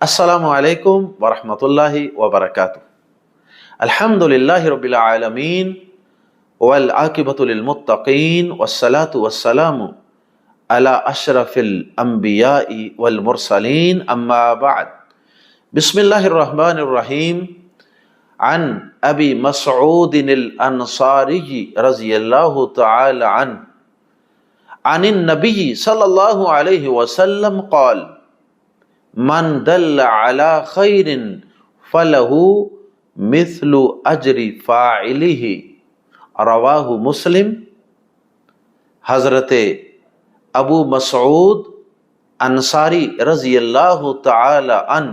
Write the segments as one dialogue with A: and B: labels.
A: السلام علیکم ورحمۃ اللہ وبرکاتہ۔ الحمد للہ رب العالمین والعاقبۃ للمتقین والصلاة والسلام علی اشرف الانبیاء والمرسلین اما بعد۔ بسم اللہ الرحمن الرحیم۔ عن ابی مسعود الانصاری رضی اللہ تعالی عنہ عن النبی صلی اللہ علیہ وسلم قال من دل علی خیر فلہ مثل اجر فاعلہ، رواہ مسلم۔ حضرت ابو مسعود انصاری رضی اللہ تعالی عنہ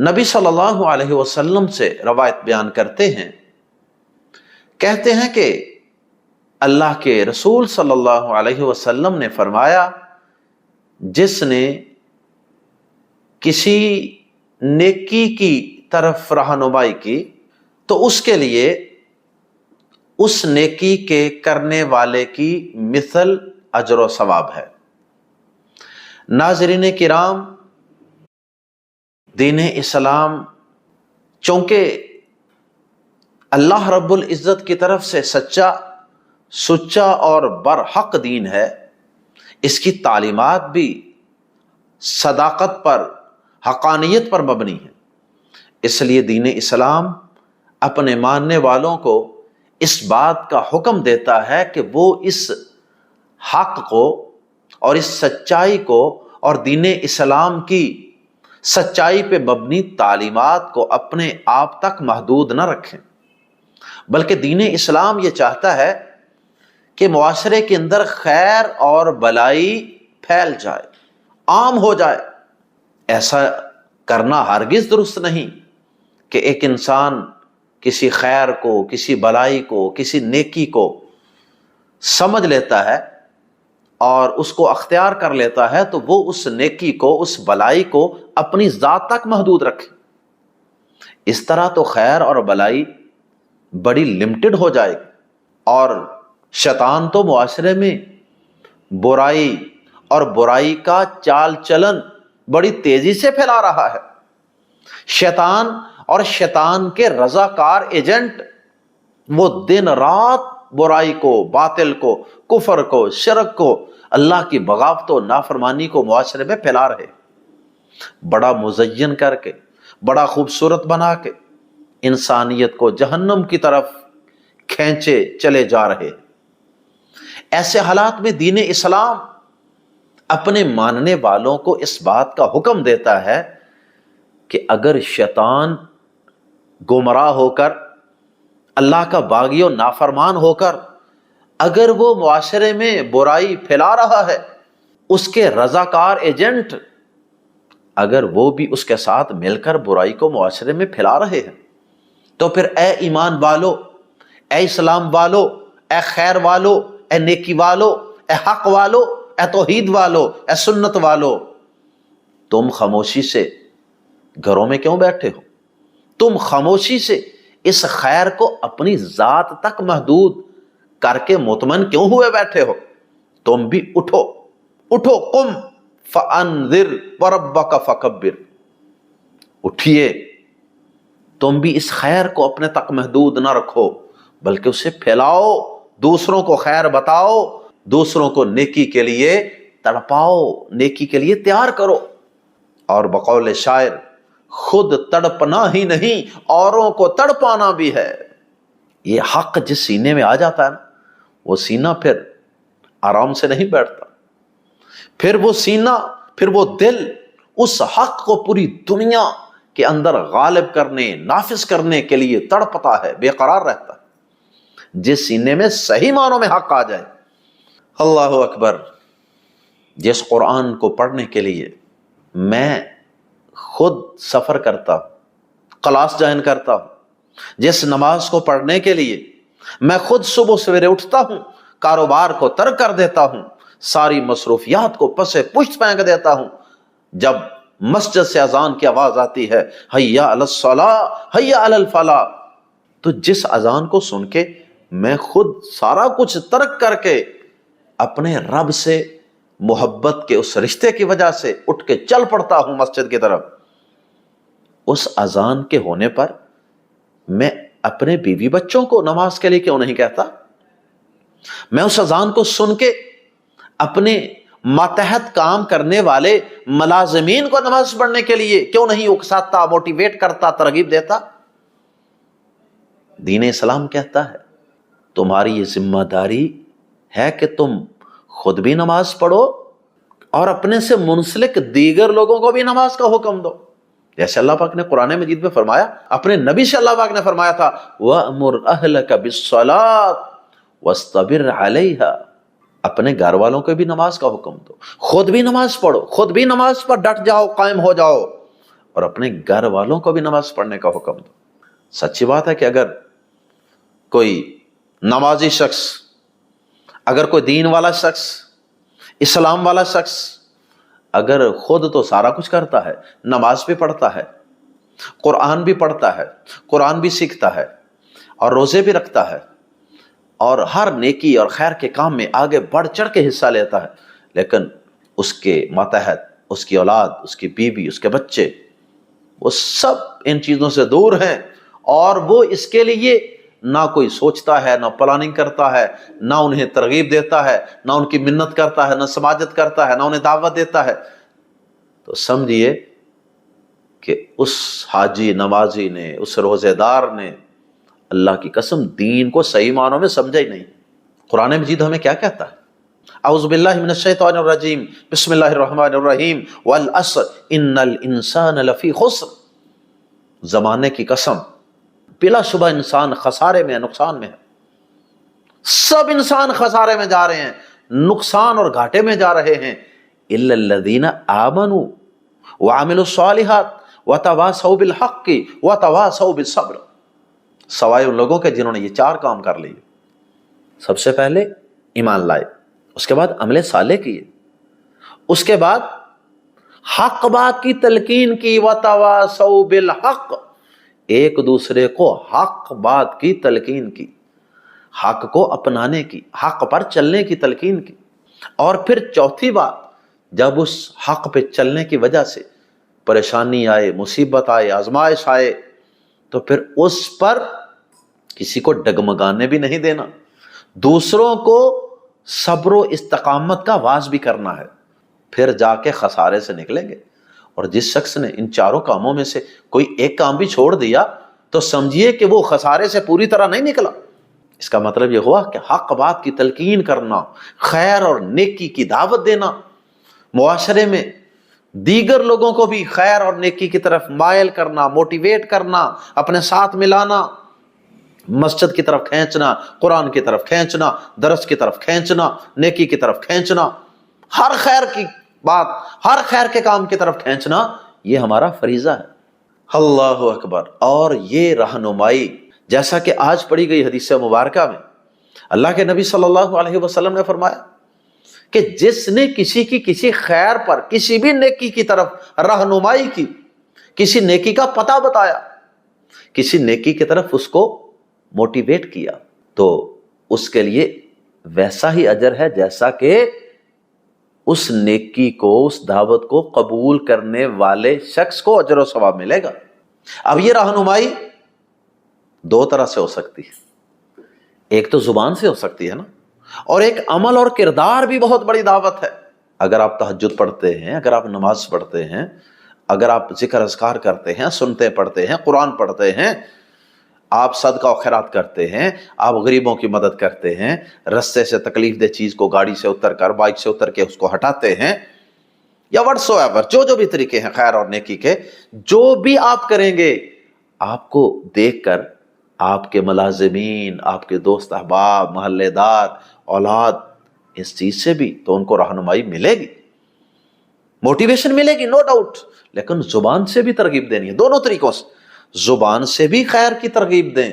A: نبی صلی اللہ علیہ وسلم سے روایت بیان کرتے ہیں، کہتے ہیں کہ اللہ کے رسول صلی اللہ علیہ وسلم نے فرمایا، جس نے کسی نیکی کی طرف رہنمائی کی تو اس کے لیے اس نیکی کے کرنے والے کی مثل اجر و ثواب ہے۔ ناظرین کرام، دین اسلام چونکہ اللہ رب العزت کی طرف سے سچا اور برحق دین ہے، اس کی تعلیمات بھی صداقت پر، حقانیت پر مبنی ہے۔ اس لیے دین اسلام اپنے ماننے والوں کو اس بات کا حکم دیتا ہے کہ وہ اس حق کو اور اس سچائی کو اور دین اسلام کی سچائی پہ مبنی تعلیمات کو اپنے آپ تک محدود نہ رکھیں، بلکہ دین اسلام یہ چاہتا ہے کہ معاشرے کے اندر خیر اور بلائی پھیل جائے، عام ہو جائے۔ ایسا کرنا ہرگز درست نہیں کہ ایک انسان کسی خیر کو، کسی بلائی کو، کسی نیکی کو سمجھ لیتا ہے اور اس کو اختیار کر لیتا ہے تو وہ اس نیکی کو، اس بلائی کو اپنی ذات تک محدود رکھے۔ اس طرح تو خیر اور بلائی بڑی لمٹڈ ہو جائے گی، اور شیطان تو معاشرے میں برائی اور برائی کا چال چلن بڑی تیزی سے پھیلا رہا ہے۔ شیطان اور شیطان کے رضاکار ایجنٹ وہ دن رات برائی کو، باطل کو، کفر کو، شرک کو، اللہ کی بغاوت و نافرمانی کو معاشرے میں پھیلا رہے، بڑا مزین کر کے، بڑا خوبصورت بنا کے انسانیت کو جہنم کی طرف کھینچے چلے جا رہے۔ ایسے حالات میں دین اسلام اپنے ماننے والوں کو اس بات کا حکم دیتا ہے کہ اگر شیطان گمراہ ہو کر، اللہ کا باغی و نافرمان ہو کر، اگر وہ معاشرے میں برائی پھیلا رہا ہے، اس کے رضاکار ایجنٹ اگر وہ بھی اس کے ساتھ مل کر برائی کو معاشرے میں پھیلا رہے ہیں، تو پھر اے ایمان والو، اے اسلام والو، اے خیر والو، اے نیکی والو، اے حق والو، اے توحید والو، اے سنت والو، تم خاموشی سے گھروں میں کیوں بیٹھے ہو؟ تم خاموشی سے اس خیر کو اپنی ذات تک محدود کر کے مطمئن کیوں ہوئے بیٹھے ہو؟ تم بھی اٹھو، قم فانذر وربک فکبر، اٹھیے، تم بھی اس خیر کو اپنے تک محدود نہ رکھو بلکہ اسے پھیلاؤ، دوسروں کو خیر بتاؤ، دوسروں کو نیکی کے لیے تڑپاؤ، نیکی کے لیے تیار کرو۔ اور بقول شاعر، خود تڑپنا ہی نہیں اوروں کو تڑپانا بھی ہے۔ یہ حق جس سینے میں آ جاتا ہے نا، وہ سینہ پھر آرام سے نہیں بیٹھتا، پھر وہ سینہ، پھر وہ دل اس حق کو پوری دنیا کے اندر غالب کرنے، نافذ کرنے کے لیے تڑپتا ہے، بے قرار رہتا ہے۔ جس سینے میں صحیح معنوں میں حق آ جائے، اللہ اکبر۔ جس قرآن کو پڑھنے کے لیے میں خود سفر کرتا ہوں، کلاس جوائن کرتا ہوں، جس نماز کو پڑھنے کے لیے میں خود صبح سویرے اٹھتا ہوں، کاروبار کو ترک کر دیتا ہوں، ساری مصروفیات کو پس پشت پھینک دیتا ہوں، جب مسجد سے اذان کی آواز آتی ہے، حیا علی الصلاۃ حیا علی الفلاح، تو جس اذان کو سن کے میں خود سارا کچھ ترک کر کے اپنے رب سے محبت کے اس رشتے کی وجہ سے اٹھ کے چل پڑتا ہوں مسجد کی طرف، اس اذان کے ہونے پر میں اپنے بیوی بچوں کو نماز کے لیے کیوں نہیں کہتا؟ میں اس اذان کو سن کے اپنے ماتحت کام کرنے والے ملازمین کو نماز پڑھنے کے لیے کیوں نہیں اکساتا، موٹیویٹ کرتا، ترغیب دیتا؟ دین اسلام کہتا ہے تمہاری یہ ذمہ داری ہے کہ تم خود بھی نماز پڑھو اور اپنے سے منسلک دیگر لوگوں کو بھی نماز کا حکم دو، جیسے اللہ پاک نے قرآن مجید میں فرمایا، اپنے نبی سے اللہ پاک نے فرمایا تھا وَأْمُرْ أَهْلَكَ بِالصَّلَاةِ وَاسْتَبِرْ عَلَيْهَا، اپنے گھر والوں کو بھی نماز کا حکم دو، خود بھی نماز پڑھو، خود بھی نماز پر ڈٹ جاؤ، قائم ہو جاؤ، اور اپنے گھر والوں کو بھی نماز پڑھنے کا حکم دو۔ سچی بات ہے کہ اگر کوئی نمازی شخص، اگر کوئی دین والا شخص، اسلام والا شخص اگر خود تو سارا کچھ کرتا ہے، نماز بھی پڑھتا ہے، قرآن بھی پڑھتا ہے، قرآن بھی سیکھتا ہے اور روزے بھی رکھتا ہے اور ہر نیکی اور خیر کے کام میں آگے بڑھ چڑھ کے حصہ لیتا ہے، لیکن اس کے ماتحت، اس کی اولاد، اس کی بیوی، اس کے بچے، وہ سب ان چیزوں سے دور ہیں اور وہ اس کے لیے نہ کوئی سوچتا ہے، نہ پلاننگ کرتا ہے، نہ انہیں ترغیب دیتا ہے، نہ ان کی منت کرتا ہے، نہ سماجت کرتا ہے، نہ انہیں دعوت دیتا ہے، تو سمجھیے کہ اس حاجی نمازی نے، اس روزے دار نے اللہ کی قسم دین کو صحیح معنوں میں سمجھا ہی نہیں۔ قرآن مجید ہمیں کیا کہتا ہے؟ اعوذ باللہ من الشیطان الرجیم، بسم اللہ الرحمن الرحیم، والعصر ان الانسان لفی خسر، زمانے کی قسم، بلا شبہ انسان خسارے میں ہے، نقصان میں ہے، سب انسان خسارے میں جا رہے ہیں، نقصان اور گھاٹے میں جا رہے ہیں، الا الذین آمنوا وعملوا الصالحات وتواصوا بالحق وتواصوا بالصبر، سوائے ان لوگوں کے جنہوں نے یہ چار کام کر لیے۔ سب سے پہلے ایمان لائے، اس کے بعد عمل صالح کیے، اس کے بعد حق بات کی تلقین کی، وتواصوا بالحق، ایک دوسرے کو حق بات کی تلقین کی، حق کو اپنانے کی، حق پر چلنے کی تلقین کی، اور پھر چوتھی بات، جب اس حق پہ چلنے کی وجہ سے پریشانی آئے، مصیبت آئے، آزمائش آئے، تو پھر اس پر کسی کو ڈگمگانے بھی نہیں دینا، دوسروں کو صبر و استقامت کا واعظ بھی کرنا ہے، پھر جا کے خسارے سے نکلیں گے۔ اور جس شخص نے ان چاروں کاموں میں سے کوئی ایک کام بھی چھوڑ دیا تو سمجھیے کہ وہ خسارے سے پوری طرح نہیں نکلا۔ اس کا مطلب یہ ہوا کہ حق بات کی تلقین کرنا، خیر اور نیکی کی دعوت دینا، معاشرے میں دیگر لوگوں کو بھی خیر اور نیکی کی طرف مائل کرنا، موٹیویٹ کرنا، اپنے ساتھ ملانا، مسجد کی طرف کھینچنا، قرآن کی طرف کھینچنا، درس کی طرف کھینچنا، نیکی کی طرف کھینچنا، ہر خیر کی بات، ہر خیر کے کام کی طرف کھینچنا، یہ ہمارا فریضہ ہے۔ اللہ اکبر۔ اور یہ رہنمائی، جیسا کہ آج پڑھی گئی حدیث مبارکہ میں اللہ کے نبی صلی اللہ علیہ وسلم نے فرمایا کہ جس نے کسی کی کسی خیر پر، کسی بھی نیکی کی طرف رہنمائی کی، کسی نیکی کا پتہ بتایا، کسی نیکی کی طرف اس کو موٹیویٹ کیا، تو اس کے لیے ویسا ہی اجر ہے جیسا کہ اس نیکی کو، اس دعوت کو قبول کرنے والے شخص کو اجر و ثواب ملے گا۔ اب یہ رہنمائی دو طرح سے ہو سکتی ہے، ایک تو زبان سے ہو سکتی ہے نا، اور ایک عمل اور کردار بھی بہت بڑی دعوت ہے۔ اگر آپ تہجد پڑھتے ہیں، اگر آپ نماز پڑھتے ہیں، اگر آپ ذکر اذکار کرتے ہیں، سنتے پڑھتے ہیں، قرآن پڑھتے ہیں، آپ صدقہ و خیرات کرتے ہیں، آپ غریبوں کی مدد کرتے ہیں، رستے سے تکلیف دہ چیز کو گاڑی سے اتر کر، بائک سے اتر کے اس کو ہٹاتے ہیں، یا وٹسو ایور، جو بھی طریقے ہیں خیر اور نیکی کے، جو بھی آپ کریں گے، آپ کو دیکھ کر آپ کے ملازمین، آپ کے دوست احباب، محلے دار، اولاد، اس چیز سے بھی تو ان کو رہنمائی ملے گی، موٹیویشن ملے گی، نو ڈاؤٹ۔ لیکن زبان سے بھی ترغیب دینی ہے، دونوں طریقوں سے، زبان سے بھی خیر کی ترغیب دیں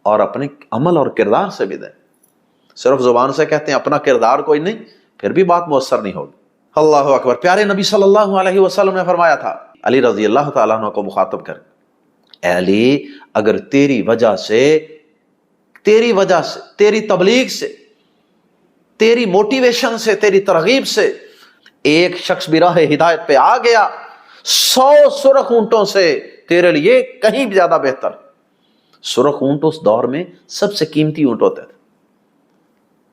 A: اور اپنے عمل اور کردار سے بھی دیں۔ صرف زبان سے کہتے ہیں، اپنا کردار کوئی نہیں، پھر بھی بات مؤثر نہیں ہوگی۔ اللہ اکبر۔ پیارے نبی صلی اللہ علیہ وسلم نے فرمایا تھا، علی رضی اللہ تعالیٰ عنہ کو مخاطب کر، اے علی، اگر تیری وجہ سے، تیری تبلیغ سے تیری موٹیویشن سے، تیری ترغیب سے ایک شخص بھی راہ ہدایت پہ آ گیا، 100 سرخ اونٹوں سے تیرے لیے کہیں بھی زیادہ بہتر۔ سرخ اونٹ اس دور میں سب سے قیمتی اونٹ ہوتے تھے۔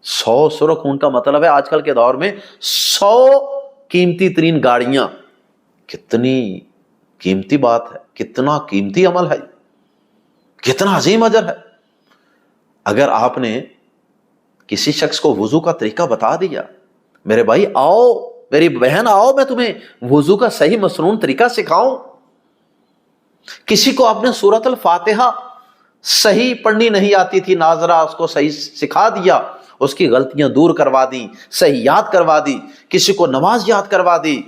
A: 100 سرخ اونٹ کا مطلب ہے آج کل کے دور میں 100 قیمتی ترین گاڑیاں۔ کتنی قیمتی بات ہے، کتنا قیمتی عمل ہے، کتنا عظیم اجر ہے۔ اگر آپ نے کسی شخص کو وضو کا طریقہ بتا دیا، میرے بھائی آؤ، میری بہن آؤ، میں تمہیں وضو کا صحیح مسنون طریقہ سکھاؤں۔ کسی کو آپ نے سورۃ الفاتحہ صحیح پڑھنی نہیں آتی تھی، ناظرہ اس کو صحیح سکھا دیا، اس کی غلطیاں دور کروا دی، صحیح یاد کروا دی۔ کسی کو نماز یاد کروا دی،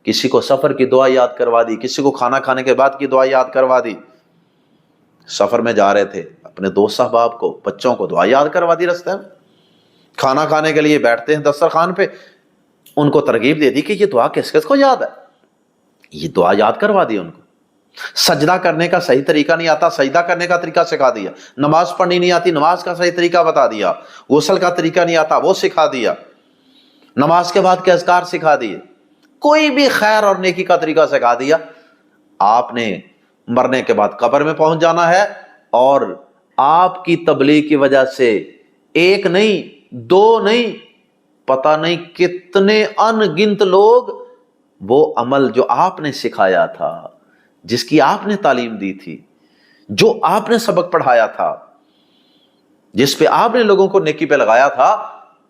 A: کسی کو سفر کی دعا یاد کروا دی، کسی کو کھانا کھانے کے بعد کی دعا یاد کروا دی۔ سفر میں جا رہے تھے، اپنے دوست احباب کو، بچوں کو دعا یاد کروا دی، راستے میں کھانا کھانے کے لیے بیٹھتے ہیں دسترخوان پہ، ان کو ترغیب دے دی کہ یہ دعا کس کس کو یاد ہے، یہ دعا یاد کروا دی ان کو۔ سجدہ کرنے کا صحیح طریقہ نہیں آتا، سجدہ کرنے کا طریقہ سکھا دیا۔ نماز پڑھنی نہیں آتی، نماز کا صحیح طریقہ بتا دیا۔ غسل کا طریقہ نہیں آتا، وہ سکھا دیا۔ نماز کے بعد کے اذکار سکھا دیے۔ کوئی بھی خیر اور نیکی کا طریقہ سکھا دیا۔ آپ نے مرنے کے بعد قبر میں پہنچ جانا ہے، اور آپ کی تبلیغ کی وجہ سے ایک نہیں، دو نہیں، پتہ نہیں کتنے ان گنت لوگ وہ عمل جو آپ نے سکھایا تھا، جس کی آپ نے تعلیم دی تھی، جو آپ نے سبق پڑھایا تھا، جس پہ آپ نے لوگوں کو نیکی پہ لگایا تھا،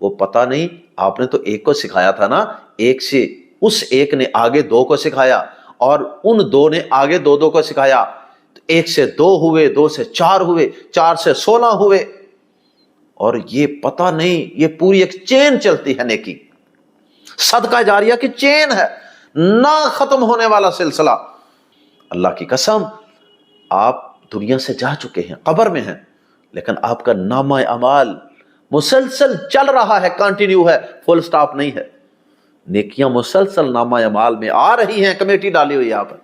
A: وہ پتہ نہیں، آپ نے تو ایک کو سکھایا تھا نا، ایک سے اس ایک نے آگے 2 کو سکھایا، اور ان 2 نے آگے 2 کو سکھایا، تو 1 سے 2 ہوئے، 2 سے 4 ہوئے، 4 سے 16 ہوئے، اور یہ پتہ نہیں، یہ پوری ایک چین چلتی ہے نیکی، صدقہ جاریہ کی چین ہے، نہ ختم ہونے والا سلسلہ۔ اللہ کی قسم، آپ دنیا سے جا چکے ہیں، قبر میں ہیں، لیکن آپ کا نامہ اعمال مسلسل چل رہا ہے، کنٹینیو ہے، فل سٹاپ نہیں ہے۔ نیکیاں مسلسل نامہ اعمال میں آ رہی ہیں، کمیٹی ڈالی ہوئی ہے یہاں پر،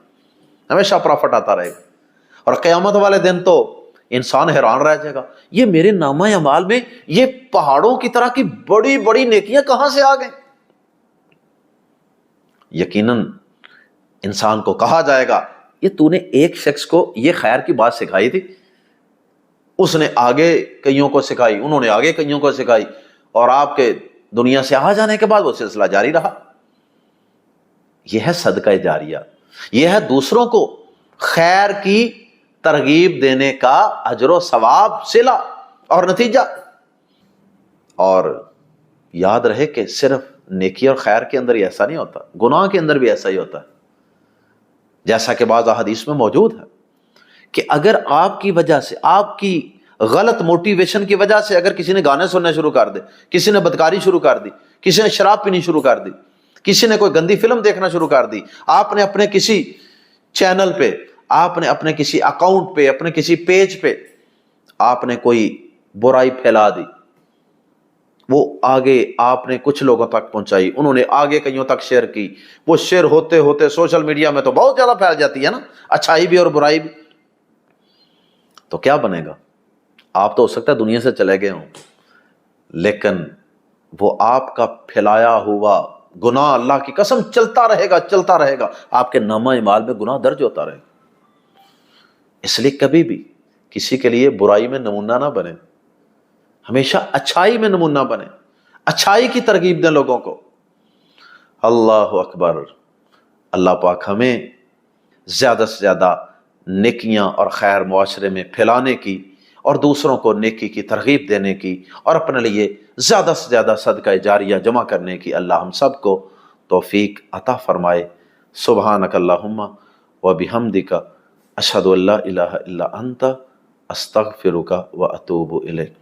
A: ہمیشہ پروفٹ آتا رہے گا۔ اور قیامت والے دن تو انسان حیران رہ جائے گا، یہ میرے نامہ اعمال میں یہ پہاڑوں کی طرح کی بڑی بڑی نیکیاں کہاں سے آ گئیں؟ یقیناً انسان کو کہا جائے گا، یہ تو نے ایک شخص کو یہ خیر کی بات سکھائی تھی، اس نے آگے کئیوں کو سکھائی، انہوں نے آگے کئیوں کو سکھائی، اور آپ کے دنیا سے آ جانے کے بعد وہ سلسلہ جاری رہا۔ یہ ہے صدقہ جاریہ، یہ ہے دوسروں کو خیر کی ترغیب دینے کا اجر و ثواب، صلہ اور نتیجہ۔ اور یاد رہے کہ صرف نیکی اور خیر کے اندر ہی ایسا نہیں ہوتا، گناہ کے اندر بھی ایسا ہی ہوتا ہے، جیسا کہ بعض احادیث میں موجود ہے کہ اگر آپ کی وجہ سے، آپ کی غلط موٹیویشن کی وجہ سے، اگر کسی نے گانے سننے شروع کر دے، کسی نے بدکاری شروع کر دی، کسی نے شراب پینی شروع کر دی، کسی نے کوئی گندی فلم دیکھنا شروع کر دی، آپ نے اپنے کسی چینل پہ، آپ نے اپنے کسی اکاؤنٹ پہ، اپنے کسی پیج پہ آپ نے کوئی برائی پھیلا دی، وہ آگے آپ نے کچھ لوگوں تک پہنچائی، انہوں نے آگے کئیوں تک شیئر کی، وہ شیئر ہوتے ہوتے سوشل میڈیا میں تو بہت زیادہ پھیل جاتی ہے نا، اچھائی بھی اور برائی بھی، تو کیا بنے گا؟ آپ تو ہو سکتا ہے دنیا سے چلے گئے ہوں، لیکن وہ آپ کا پھیلایا ہوا گناہ اللہ کی قسم چلتا رہے گا، چلتا رہے گا، آپ کے نامہ اعمال میں گناہ درج ہوتا رہے گا۔ اس لیے کبھی بھی کسی کے لیے برائی میں نمونہ نہ بنے، ہمیشہ اچھائی میں نمونہ بنے، اچھائی کی ترغیب دیں لوگوں کو۔ اللہ اکبر۔ اللہ پاک ہمیں زیادہ سے زیادہ نیکیاں اور خیر معاشرے میں پھیلانے کی، اور دوسروں کو نیکی کی ترغیب دینے کی، اور اپنے لیے زیادہ سے زیادہ صدقہ جاریہ جمع کرنے کی اللہ ہم سب کو توفیق عطا فرمائے۔ سبحانک اللہم و بحمدک، اشہد ان لا الہ الا انت، استغفرک و اتوب الیک۔